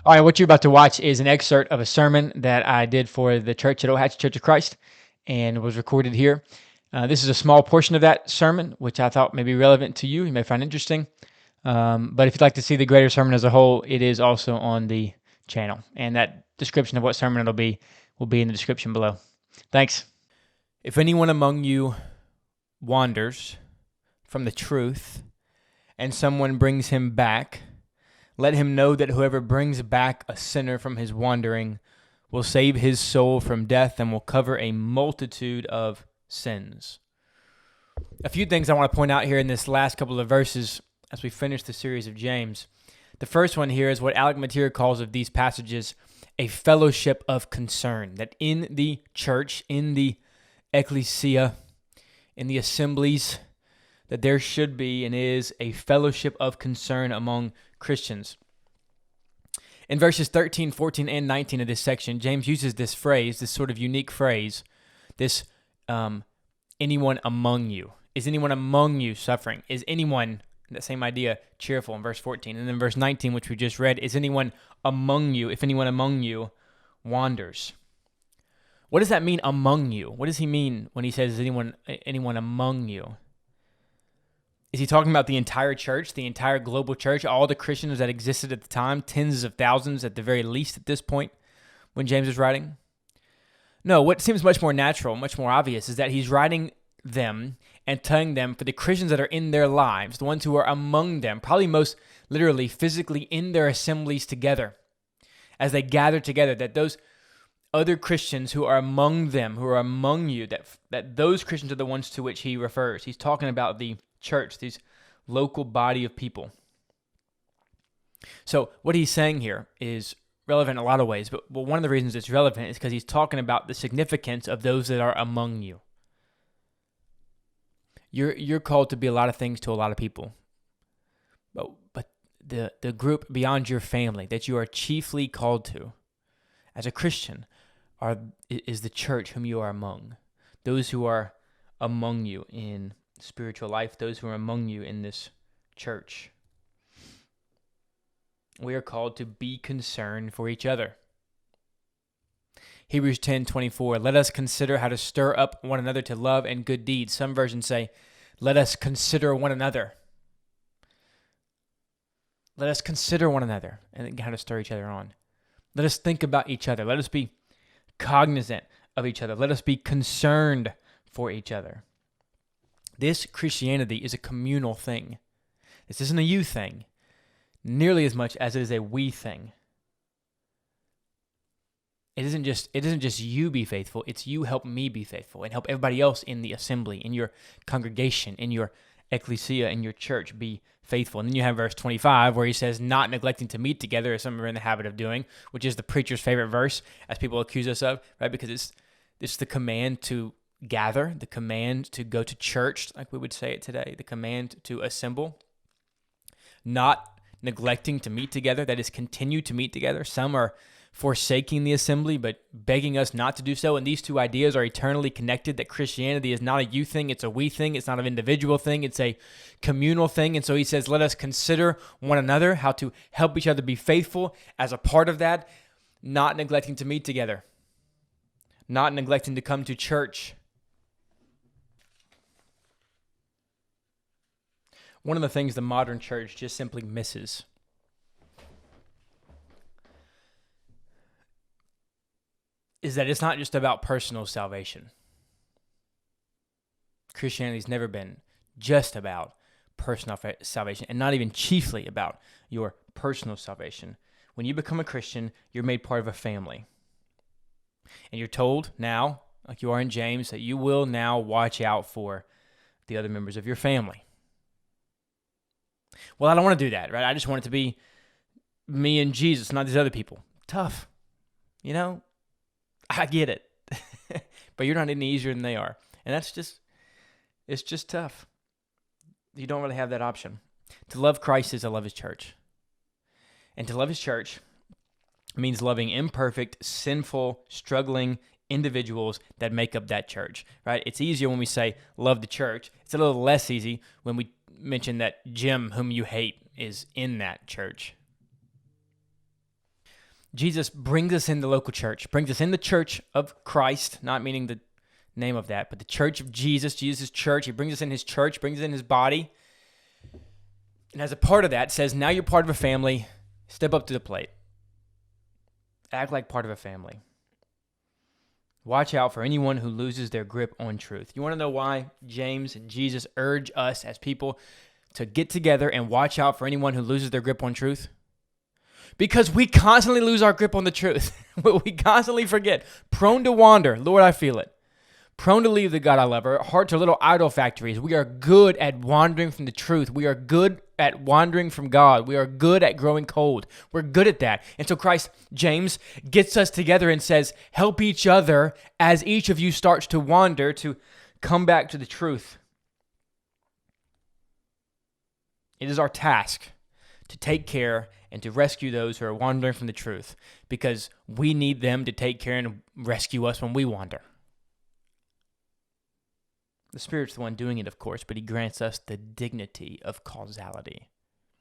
All right, what you're about to watch is an excerpt of a sermon that I did for the church at Ohatch Church of Christ and was recorded here. This is a small portion of that sermon, which I thought may be relevant to you. You may find interesting. But if you'd like to see the greater sermon as a whole, it is also on the channel. And that description of what sermon it'll be will be in the description below. Thanks. If anyone among you wanders from the truth and someone brings him back, let him know that whoever brings back a sinner from his wandering will save his soul from death and will cover a multitude of sins. A few things I want to point out here in this last couple of verses as we finish the series of James. The first one here is what Alec Mateer calls of these passages a fellowship of concern, that in the church, in the ecclesia, in the assemblies, that there should be and is a fellowship of concern among Christians. In verses 13, 14, and 19 of this section, James uses this phrase, this sort of unique phrase, this anyone among you. Is anyone among you suffering? Is anyone, that same idea, cheerful in verse 14? And then verse 19, which we just read, is anyone among you, if anyone among you wanders? What does that mean, among you? What does he mean when he says, is anyone among you? Is he talking about the entire church, the entire global church, all the Christians that existed at the time, tens of thousands at the very least at this point when James is writing? No, what seems much more natural, much more obvious, is that he's writing them and telling them for the Christians that are in their lives, the ones who are among them, probably most literally physically in their assemblies together, as they gather together, that those other Christians who are among them, who are among you, that those Christians are the ones to which he refers. He's talking about the church, these local body of people. So what he's saying here is relevant in a lot of ways, but one of the reasons it's relevant is because he's talking about the significance of those that are among you. You're called to be a lot of things to a lot of people, but the group beyond your family that you are chiefly called to as a Christian is the church whom you are among, those who are among you in spiritual life, those who are among you in this church. We are called to be concerned for each other. Hebrews 10:24, let us consider how to stir up one another to love and good deeds. Some versions say, let us consider one another. Let us consider one another and how to stir each other on. Let us think about each other. Let us be cognizant of each other. Let us be concerned for each other. This Christianity is a communal thing. This isn't a you thing, nearly as much as it is a we thing. It isn't just you be faithful, it's you help me be faithful and help everybody else in the assembly, in your congregation, in your ecclesia, in your church be faithful. And then you have verse 25 where he says, not neglecting to meet together as some are in the habit of doing, which is the preacher's favorite verse, as people accuse us of, right? Because it's the command to gather, the command to go to church, like we would say it today, the command to assemble, not neglecting to meet together, that is, continue to meet together. Some are forsaking the assembly, but begging us not to do so. And these two ideas are eternally connected, that Christianity is not a you thing, it's a we thing. It's not an individual thing, it's a communal thing. And so he says, let us consider one another, how to help each other be faithful as a part of that, not neglecting to meet together, not neglecting to come to church. One of the things the modern church just simply misses is that it's not just about personal salvation. Christianity's never been just about personal salvation, and not even chiefly about your personal salvation. When you become a Christian, you're made part of a family. And you're told now, like you are in James, that you will now watch out for the other members of your family. Well, I don't want to do that, right? I just want it to be me and Jesus, not these other people. Tough. You know, I get it. But you're not any easier than they are. And it's just tough. You don't really have that option. To love Christ is to love his church. And to love his church means loving imperfect, sinful, struggling individuals that make up that church, right? It's easier when we say love the church. It's a little less easy when we mention that Jim, whom you hate, is in that church. Jesus brings us in the local church, brings us in the church of Christ, not meaning the name of that, but the church of Jesus, Jesus' church. He brings us in his church, brings us in his body. And as a part of that, says, now you're part of a family, step up to the plate. Act like part of a family. Watch out for anyone who loses their grip on truth. You want to know why James and Jesus urge us as people to get together and watch out for anyone who loses their grip on truth? Because we constantly lose our grip on the truth. We constantly forget. Prone to wander. Lord, I feel it. Prone to leave the God I love. Our hearts are little idol factories. We are good at wandering from the truth. We are good at wandering from God. We are good at growing cold. We're good at that. And so James gets us together and says, help each other as each of you starts to wander to come back to the truth. It is our task to take care and to rescue those who are wandering from the truth, because we need them to take care and rescue us when we wander. The Spirit's the one doing it, of course, but he grants us the dignity of causality.